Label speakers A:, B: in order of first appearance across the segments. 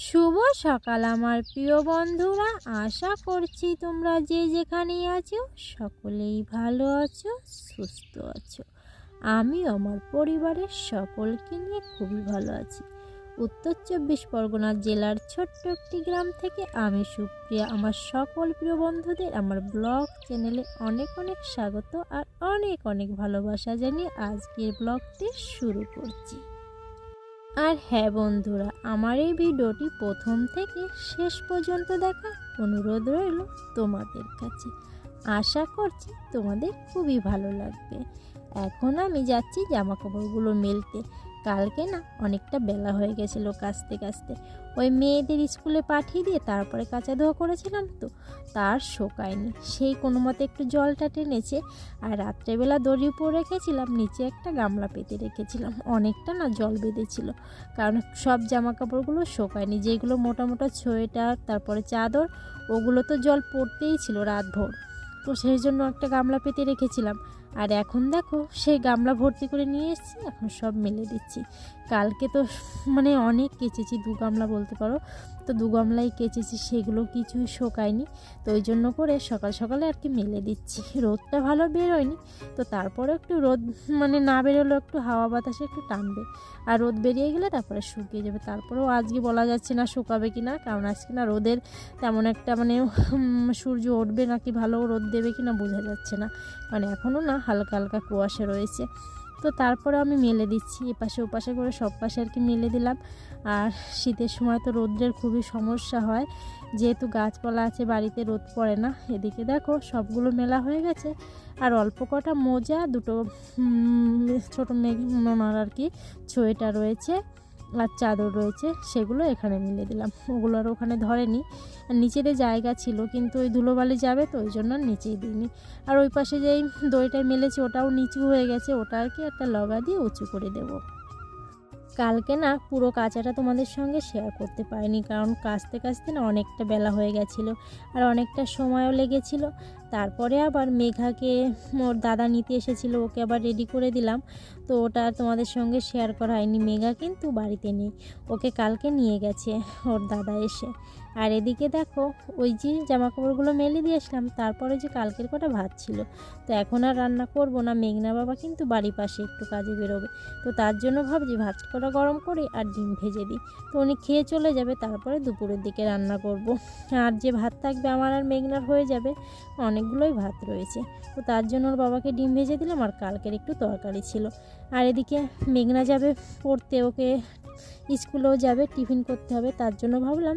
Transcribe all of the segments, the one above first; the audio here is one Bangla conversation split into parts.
A: শুভ সকাল আমার প্রিয় বন্ধুরা, আশা করছি তোমরা যে যেখানেই আছো সকলেই ভালো আছো, সুস্থ আছো। আমি আমার পরিবারের সকলকে নিয়ে খুবই ভালো আছি। উত্তর 24 পরগনা জেলার ছোট্ট একটি গ্রাম থেকে আমি সুপ্রিয়া আমার সকল প্রিয় বন্ধুদের আমার ব্লগ চ্যানেলে অনেক অনেক স্বাগত আর অনেক অনেক ভালোবাসা জানিয়ে আজকের ব্লগটি শুরু করছি। আর হ্যাঁ বন্ধুরা, আমার এই ভিডিওটি প্রথম থেকে শেষ পর্যন্ত দেখা অনুরোধ রইল তোমাদের কাছে। আশা করছি তোমাদের খুবই ভালো লাগবে। এখন আমি যাচ্ছি জামা কাপড়গুলো মেলতে। কালকে না অনেকটা বেলা হয়ে গেছিলো কাচতে কাচতে। ওই মেয়েদের স্কুলে পাঠিয়ে দিয়ে তারপরে কাচা ধোয়া করেছিলাম, তো তার শোকায়নি। সেই কোনো মতে একটু জলটা টেনেছে। আর রাত্রেবেলা দড়ি উপর রেখেছিলাম, নিচে একটা গামলা পেতে রেখেছিলাম। অনেকটা না জল বেঁধেছিল, কারণ সব জামা কাপড়গুলো শোকায়নি। যেগুলো মোটা মোটা সোয়েটার তারপরে চাদর, ওগুলো তো জল পড়তেই ছিল রাতভর, তো সেই জন্য একটা গামলা পেতে রেখেছিলাম। আর এখন দেখো সেই গামলা ভর্তি করে নিয়ে এসেছি, এখন সব মেলে দিচ্ছি। কালকে তো অনেক কেচেছি, 2 গামলা বলতে পারো, তো 2 গামলাই কেচেছি, সেগুলো কিছুই শোকায়নি। তো ওই জন্য করে সকাল সকালে আর কি মেলে দিচ্ছি। রোদটা ভালো বেরোয়নি, তো তারপরে একটু রোদ না বেরোলেও একটু হাওয়া বাতাসে একটু টানবে, আর রোদ বেরিয়ে গেলে তারপরে শুকিয়ে যাবে। তারপরেও আজকে বলা যাচ্ছে না শুকাবে কি না, কারণ আজকে না রোদের তেমন একটা সূর্য উঠবে নাকি ভালো রোদ দেবে কি না বোঝা যাচ্ছে না, এখনও না হালকা হালকা কুয়াশা রয়েছে। তো তারপরে আমি মেলে দিচ্ছি, এপাশে ওপাশে করে সব পাশে আর কি মেলে দিলাম। আর শীতের সময় তো রোদ্রের খুবই সমস্যা হয়, যেহেতু গাছপালা আছে বাড়িতে, রোদ পড়ে না। এদিকে দেখো সবগুলো মেলা হয়ে গেছে। আর অল্প কটা মোজা, দুটো ছোটো মেঘনার আর কি সোয়েটার রয়েছে আর চাদর রয়েছে, সেগুলো এখানে মিলে দিলাম। ওগুলো আর ওখানে ধরেনি, আর নিচেতে জায়গা ছিল, কিন্তু ওই ধুলোবালি যাবে তো ওই জন্য নিচেই দিইনি। আর ওই পাশে যেই দইটা মেলেছি ওটাও নিচু হয়ে গেছে, ওটা আর কি একটা লগা দিয়ে উঁচু করে দেবো। কালকে না পুরো কাচাটা তোমাদের সঙ্গে শেয়ার করতে পারিনি, কারণ কাচতে কাচতে না অনেকটা বেলা হয়ে গেছিলো আর অনেকটা সময়ও লেগেছিলো। তারপরে আবার মেঘাকে ওর দাদা নিতে এসেছিলো, ওকে আবার রেডি করে দিলাম, তো ওটা আর তোমাদের সঙ্গে শেয়ার করা হয়নি। মেঘা কিন্তু বাড়িতে নেই, ওকে কালকে নিয়ে গেছে ওর দাদা এসে। আর এদিকে দেখো ওই যে জামা কাপড়গুলো মেলে দিয়ে আসলাম, তারপরে যে কালকের কটা ভাত ছিল, তো এখন আর রান্না করব না। মেঘনা বাবা কিন্তু বাড়ির পাশে একটু কাজে বেরোবে, তো তার জন্য ভাবছি ভাত কটা গরম করি আর ডিম ভেজে দিই, তো উনি খেয়ে চলে যাবে, তারপরে দুপুরের দিকে রান্না করব। আর যে ভাত থাকবে আমার আর মেঘনার হয়ে যাবে, অনেকগুলোই ভাত রয়েছে, তো তার জন্য ওর বাবাকে ডিম ভেজে দিলাম। আর কালকের একটু তরকারি ছিল। আর এদিকে মেঘনা যাবে পড়তে, ওকে স্কুলেও যাবে, টিফিন করতে হবে, তার জন্য ভাবলাম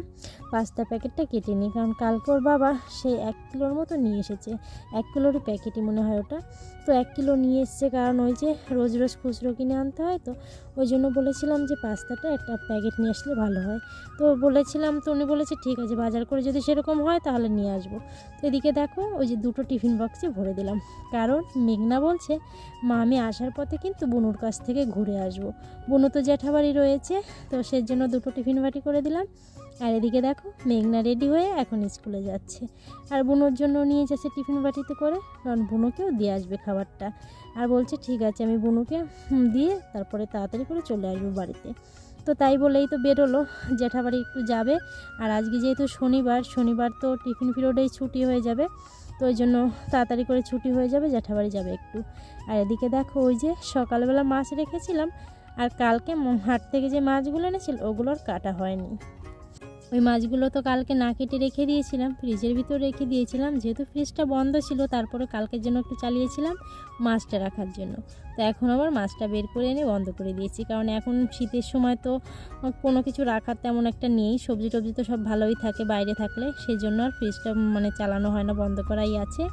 A: পাস্তা প্যাকেটটা কেটে নিই, কারণ কালকে ওর বাবা সেই 1 কিলোর মতো নিয়ে এসেছে। 1 কিলোরই প্যাকেটই মনে হয় ওটা, তো 1 কিলো নিয়ে এসছে, কারণ ওই যে রোজ রোজ খুচরো কিনে আনতে হয়, তো ওই জন্য বলেছিলাম যে পাস্তাটা একটা প্যাকেট নিয়ে আসলে ভালো হয়। তো বলেছিলাম, তো উনি বলেছে ঠিক আছে, বাজার করে যদি সেরকম হয় তাহলে নিয়ে আসবো। তো এদিকে দেখো ওই যে 2টো টিফিন বক্সে ভরে দিলাম, কারণ মেঘনা বলছে মা আমি আসার পথে কিন্তু বুনুর কাছ থেকে ঘুরে আসবো। বুনু তো জ্যাঠাবাড়ি রয়েছে, তো সেই জন্য 2টো টিফিন বাটি করে দিলাম। আর এদিকে দেখো মেঘনা রেডি হয়ে এখন স্কুলে যাচ্ছে, আর বুনোর জন্য নিয়ে যাচ্ছে টিফিন বাটিতে করে, কারণ বুনোকেও দিয়ে আসবে খাবারটা। আর বলছে ঠিক আছে আমি বুনুকে দিয়ে তারপরে তাড়াতাড়ি করে চলে আসবো বাড়িতে। তো তাই বলেই তো বেরোলো, জ্যাঠাবাড়ি একটু যাবে। আর আজকে যেহেতু শনিবার তো টিফিন পিরিয়ডেই ছুটি হয়ে যাবে, তো ওই জন্য তাড়াতাড়ি করে ছুটি হয়ে যাবে, জ্যাঠাবাড়ি যাবে একটু। আর এদিকে দেখো ওই যে সকালবেলা মাছ রেখেছিলাম, আর কালকে হাট থেকে যে মাছগুলো এনেছিল ওগুলো আর কাটা হয়নি। ওই মাছগুলো তো কালকে না কেটে রেখে দিয়েছিলাম, ফ্রিজের ভিতর রেখে দিয়েছিলাম, যেহেতু ফ্রিজটা বন্ধ ছিল, তারপরে কালকের জন্য একটু চালিয়েছিলাম মাছটা রাখার জন্য। তো এখন আবার মাছটা বের করে এনে বন্ধ করে দিয়েছি, কারণ এখন শীতের সময় তো কোনো কিছু রাখার তেমন একটা নেই, সবজি টবজি তো সব ভালোই থাকে বাইরে থাকলে, সেই জন্য আর ফ্রিজটা চালানো হয় না, বন্ধ করাই আছে।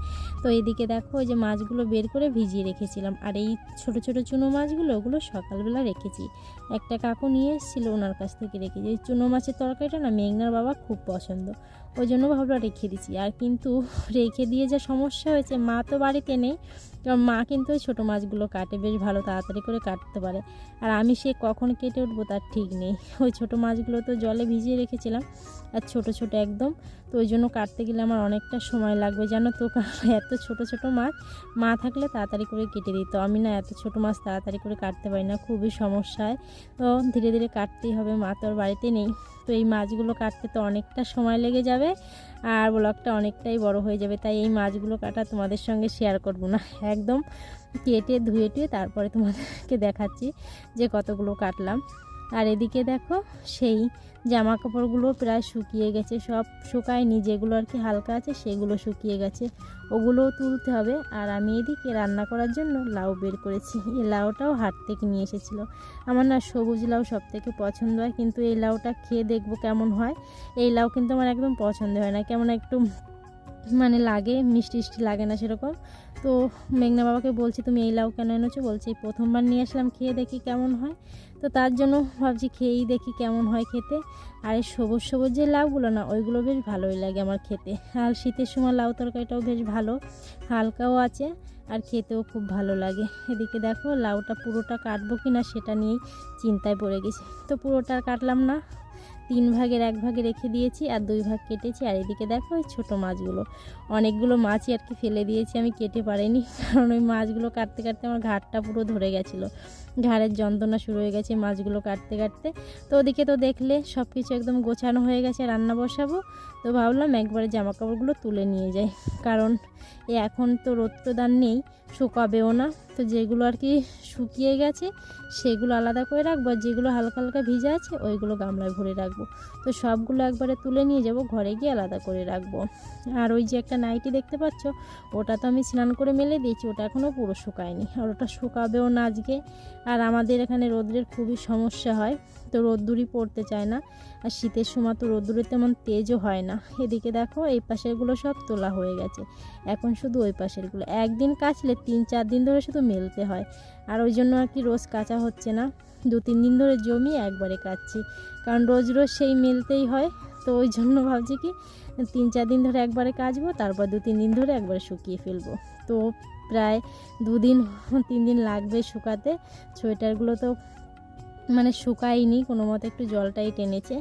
A: তো এদিকে দেখো ওই যে মাছগুলো বের করে ভিজিয়ে রেখেছিলাম, আর এই ছোটো ছোটো চুনো মাছগুলো ওগুলো সকালবেলা রেখেছি। একটা কাকু নিয়ে এসেছিলো, ওনার কাছ থেকে রেখেছি। ওই চুনো মাছের তরকারিটা না মেঘনার বাবা খুব পছন্দ, ওই জন্য ভাবলাম রেখে দিচ্ছি। আর কিন্তু রেখে দিয়ে যা সমস্যা হয়েছে, মা তো বাড়িতে নেই, কারণ মা কিন্তু ওই ছোটো মাছগুলো কাটে, বেশ ভালো তাড়াতাড়ি করে কাটতে পারে। আর আমি সে কখন কেটে উঠবো তার ঠিক নেই। ওই ছোটো মাছগুলো তো জলে ভিজিয়ে রেখেছিলাম, আর ছোট ছোট একদম, তো ওই জন্য কাটতে গেলে আমার অনেকটা সময় লাগবে জানো তো। কারণ এত ছোট ছোট মাছ, মা থাকলে তাড়াতাড়ি করে কেটে দিত, আমি না এত ছোটো মাছ তাড়াতাড়ি করে কাটতে পারি না, খুবই সমস্যা হয়। তো ধীরে ধীরে কাটতেই হবে, মা তো আর বাড়িতে নেই। তো এই মাছগুলো কাটতে তো অনেকটা সময় লেগে যাবে, আর ব্লগটা অনেকটাই বড় হয়ে যাবে, তাই এই মাছগুলো কাটা তোমাদের সঙ্গে শেয়ার করব না। একদম কেটে ধুয়ে টুয়ে তারপরে তোমাদেরকে দেখাচ্ছি যে কতগুলো কাটলাম। আর এদিকে দেখো সেই জামা কাপড়গুলো প্রায় শুকিয়ে গেছে, সব শুকায়নি, যেগুলো আর কি হালকা আছে সেগুলো শুকিয়ে গেছে, ওগুলোও তুলতে হবে। আর আমি এদিকে রান্না করার জন্য লাউ বের করেছি। এই লাউটাও হাট থেকে নিয়ে এসেছিলো। আমার না সবুজ লাউ সব থেকে পছন্দ হয়, কিন্তু এই লাউটা খেয়ে দেখবো কেমন হয়। এই লাউ কিন্তু আমার একদম পছন্দ হয় না, কেমন একটু মানে লাগে, মিষ্টি মিষ্টি লাগে না সেরকম। তো মেঘনা বাবাকে বলছি তুমি এই লাউ কেন এনেছো, বলছি এই প্রথমবার নিয়ে আসলাম, খেয়ে দেখি কেমন হয়। তো তার জন্য ভাবছি খেয়েই দেখি কেমন হয় খেতে। আর এই সবুজ সবুজ যে লাউগুলো না, ওইগুলো বেশ ভালোই লাগে আমার খেতে। আর শীতের সময় লাউ তরকারিটাও বেশ ভালো, হালকাও আছে আর খেতেও খুব ভালো লাগে। এদিকে দেখো লাউটা পুরোটা কাটবো কি না সেটা নিয়েই চিন্তায় পড়ে গেছি। তো পুরোটা কাটলাম না, 3 ভাগের 1 ভাগে রেখে দিয়েছি আর 2 ভাগ কেটেছি। আর এদিকে দেখো ওই ছোটো মাছগুলো, অনেকগুলো মাছই আর কি ফেলে দিয়েছি, আমি কেটে পারিনি, কারণ ওই মাছগুলো কাটতে কাটতে আমার ঘাড়টা পুরো ধরে গেছিলো, ঘাড়ের যন্ত্রণা শুরু হয়ে গেছে মাছগুলো কাটতে কাটতে। তো ওদিকে তো দেখলে সব কিছু একদম গোছানো হয়ে গেছে, রান্না বসাবো। তো ভাবলাম একবারে জামা কাপড়গুলো তুলে নিয়ে যাই, কারণ এখন তো রোদ্রদান নেই, শুকাবেও না। তো যেগুলো আর কি শুকিয়ে গেছে সেগুলো আলাদা করে রাখবো, আর যেগুলো হালকা হালকা ভিজা আছে ওইগুলো গামলায় ভরে রাখবো। তো সবগুলো একবারে তুলে নিয়ে যাব, ঘরে গিয়ে আলাদা করে রাখবো। আর ওই যে একটা নাইটি দেখতে পাচ্ছ, ওটা তো আমি স্নান করে মেলে দিয়েছি, ওটা এখনও পুরো শুকায়নি, আর ওটা শুকাবেও না আজকে। আর আমাদের এখানে রোদ্রের খুবই সমস্যা হয়, তো রোদ্দুরই পড়তে চায় না, আর শীতের সময় তো রোদ্দুরের তেমন তেজও হয় না। এদিকে দেখো এই পাশেরগুলো সব তোলা হয়ে গেছে, এখন শুধু ওই পাশেরগুলো একদিন কাচলে 3-4 দিন ধরে শুধু মেলতে হয়। আর ওই জন্য আর কি রোজ কাচা হচ্ছে না, 2-3 দিন ধরে জমিয়ে একবারে কাচ্ছি, কারণ রোজ রোজ সেই মেলতেই হয়। তো ওই জন্য ভাবছি কি 3-4 দিন ধরে একবারে কাচবো, তারপর 2-3 দিন ধরে একবারে শুকিয়ে ফেলবো। তো প্রায় 2-3 দিন লাগবে শুকাতে। সোয়েটারগুলো তো মানে শুকায়নি, কোনো মতো একটু জলটাই টেনেছে।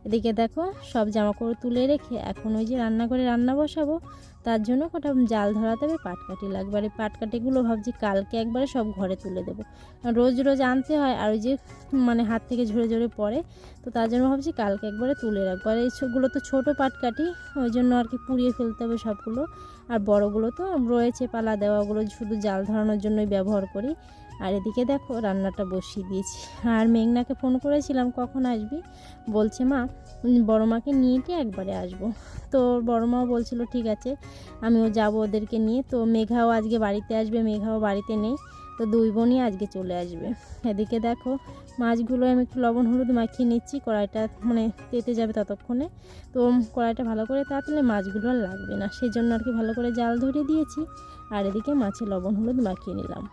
A: এদিকে দেখো সব জামাকাপড় তুলে রেখে এখন ওই যে রান্নাঘরে রান্না বসাবো, তার জন্য কটা জাল ধরাতে হবে, পাটকাঠি লাগবে। আর এই পাটকাঠিগুলো ভাবছি কালকে একবারে সব ঘরে তুলে দেবো, রোজ রোজ আনতে হয় আর ওই যে মানে হাত থেকে ঝরে ঝরে পড়ে, তো তার জন্য ভাবছি কালকে একবারে তুলে রাখবো। আর এইগুলো তো ছোটো পাটকাঠি, ওই জন্য আর কি পুড়িয়ে ফেলতে হবে সবগুলো। আর বড়গুলো তো রয়েছে পালা দেওয়া, ওগুলো শুধু জাল ধরানোর জন্যই ব্যবহার করি। আর এদিকে দেখো রান্নাটা বসিয়ে দিয়েছি। আর মেঘনাকে ফোন করেছিলাম কখন আসবি, বলছে মা বড় মাকে নিয়ে গিয়ে একবারে আসবো। তো বড় মাও বলছিল ঠিক আছে আমিও যাব ওদেরকে নিয়ে। তো মেঘাও আজকে বাড়িতে আসবে, মেঘাও বাড়িতে নেই, তো 2 বোনই আজকে চলে আসবে। এদিকে দেখো মাছগুলো আমি একটু লবণ হলুদ মাখিয়ে নিচ্ছি, কড়াইটা মানে তেতে যাবে ততক্ষণে। তো কড়াইটা ভালো করে তাতলে মাছগুলো আর লাগবে না, সেই জন্য আর কি ভালো করে জাল ধরে দিয়েছি। আর এদিকে মাছে লবণ হলুদ মাখিয়ে নিলাম।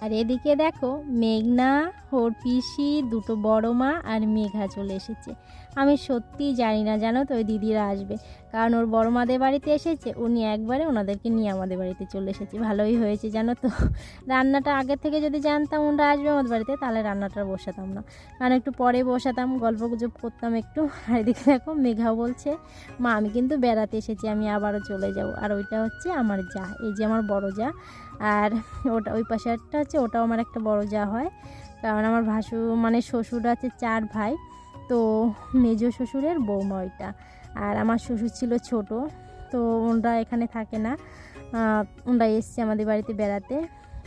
A: আর এদিকে দেখো মেঘনা, ওর পিসি, 2 বড় মা আর মেঘা চলে এসেছে। আমি সত্যিই জানি না জানো তো ওই দিদিরা আসবে, কারণ ওর বড় মাদের বাড়িতে এসেছে, উনি একবারে ওনাদেরকে নিয়ে আমাদের বাড়িতে চলে এসেছে। ভালোই হয়েছে জানো তো, রান্নাটা আগে থেকে যদি জানতাম ওরা আসবে আমাদের বাড়িতে, তাহলে রান্নাটা বসাতাম না, কারণ একটু পরে বসাতাম, গল্প গুজব করতাম একটু। আর এদিকে দেখো মেঘাও বলছে মা আমি কিন্তু বেড়াতে এসেছি, আমি আবারও চলে যাব। আর ওইটা হচ্ছে আমার যা, এই যে আমার বড় যা। আর ওটা ওই পাশে একটা হচ্ছে, ওটাও আমার একটা বড় যা হয়, কারণ আমার ভাসুর মানে শ্বশুর আছে 4 ভাই, তো মেজ শ্বশুরের বৌমা ওইটা। আর আমার শ্বশুর ছিল ছোট, তো ওরা এখানে থাকে না, ওরা এসছে আমাদের বাড়িতে বেড়াতে।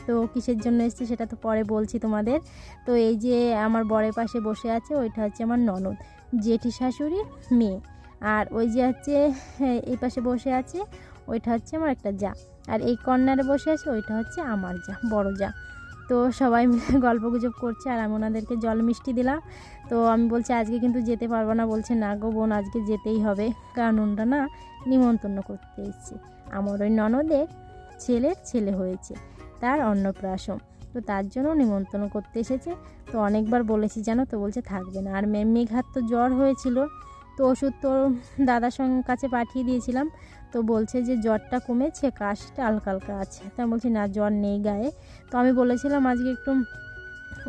A: তো কিসের জন্য এসছে সেটা তো পরে বলছি তোমাদের। তো এই যে আমার বরের পাশে বসে আছে ওইটা হচ্ছে আমার ননদ, জেঠি শাশুড়ির মেয়ে। আর ওই যে হচ্ছে এই পাশে বসে আছে ওইটা হচ্ছে আমার একটা যা। আর এই কর্নারে বসে আছে ওইটা হচ্ছে আমার যা, বড় যা। তো সবাই মিলে গল্প গুজব করছে, আর আমি ওনাদেরকে জল মিষ্টি দিলাম। তো আমি বলছি আজকে কিন্তু যেতে পারবো না, বলছে না গো বোন আজকে যেতেই হবে, কারণ ওনরা না নিমন্ত্রণ করতে এসছে, আমার ওই ননদের ছেলের ছেলে হয়েছে, তার অন্নপ্রাশন, তো তার জন্য নিমন্ত্রণ করতে এসেছে। তো অনেকবার বলেছি জানো তো, বলছে থাকবে না। আর মেঘার তো জ্বর হয়েছিল, তো তো ওষুধ তো দাদার সঙ্গে কাছে পাঠিয়ে দিয়েছিলাম। তো বলছে যে জ্বরটা কমেছে, কাশিটা হালকা হালকা আছে। তা আমি বলছি না, জ্বর নেই গায়ে। তো আমি বলেছিলাম আজকে একটু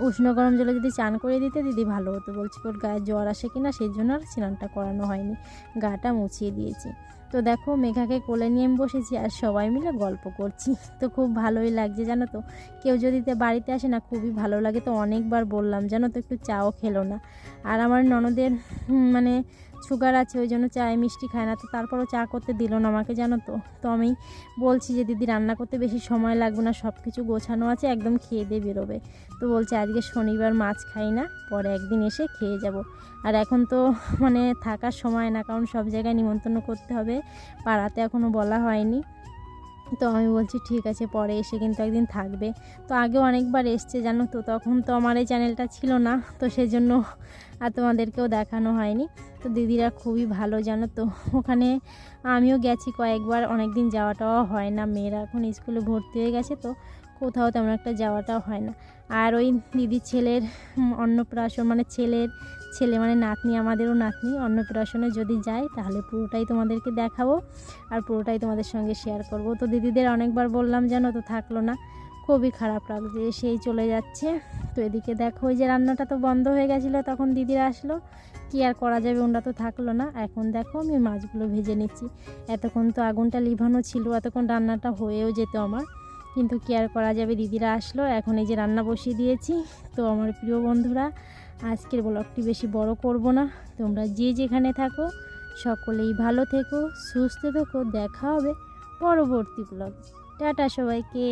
A: উষ্ণ গরম জলে যদি চান করে দিতে দিদি ভালো হতো। বলছি ওর গায়ে জ্বর আসে কি না, সেই জন্য আর স্নানটা করানো হয়নি, গাটা মুছিয়ে দিয়েছি। তো দেখো মেঘাকে কোলে নিয়ে আমি বসেছি আর সবাই মিলে গল্প করছি। তো খুব ভালোই লাগছে জানো তো, কেউ যদি বাড়িতে আসে না খুবই ভালো লাগে। তো অনেকবার বললাম জানো তো, একটু চাও খেলো না। আর আমার ননদের মানে সুগার আছে, ওই জন্য চায়ে মিষ্টি খায় না। তো তারপরও চা করতে দিল না আমাকে জানো তো। তো আমি বলছি যে দিদি রান্না করতে বেশি সময় লাগবে না, সব কিছু গোছানো আছে, একদম খেয়ে দিয়ে বেরোবে। তো বলছে আজকে শনিবার মাছ খাই না, পরে একদিন এসে খেয়ে যাব। আর এখন তো মানে থাকার সময় না, কারণ সব জায়গায় নিমন্ত্রণ করতে হবে, পাড়াতে এখনও বলা হয়নি। তো আমি বলছি ঠিক আছে, পরে এসে কিন্তু একদিন থাকবে। তো আগে অনেকবার এসছে জানো তো, তখন তো আমার এই চ্যানেলটা ছিল না, তো সেজন্য আর তোমাদেরকেও দেখানো হয়নি। তো দিদিরা খুবই ভালো জানো তো, ওখানে আমিও গেছি কয়েকবার, অনেক দিন যাওয়াটাও হয় না, মেয়েরা এখন স্কুলে ভর্তি হয়ে গেছে, তো কোথাও তেমন একটা যাওয়াটাও হয় না। আর ওই দিদির ছেলের অন্নপ্রাশন, মানে ছেলে মানে নাতনি, আমাদেরও নাতনি, অন্নপ্রাশনে যদি যাই তাহলে পুরোটাই তোমাদেরকে দেখাবো আর পুরোটাই তোমাদের সঙ্গে শেয়ার করব। তো দিদিদের অনেকবার বললাম জানো তো, থাকলো না, খুবই খারাপ লাগছে, সেই চলে যাচ্ছে। তো এদিকে দেখো ওই যে রান্নাটা তো বন্ধ হয়ে গেছিলো, তখন দিদিরা আসলো, কি আর করা যাবে, ওনরা তো থাকলো না। এখন দেখো আমি মাছগুলো ভেজে নিচ্ছি। এতক্ষণ তো আগুনটা লিভানো ছিল, এতক্ষণ রান্নাটা হয়েও যেত আমার, কিন্তু কি আর করা যাবে, দিদিরা আসলো। এখন এই যে রান্না বসিয়ে দিয়েছি। তো আমার প্রিয় বন্ধুরা, আজকের ব্লগটি বেশি বড় করব না, তোমরা যে যেখানে থাকো সকলেই ভালো থেকো, সুস্থ থেকো, দেখা হবে পরবর্তী ব্লগ। টাটা সবাইকে।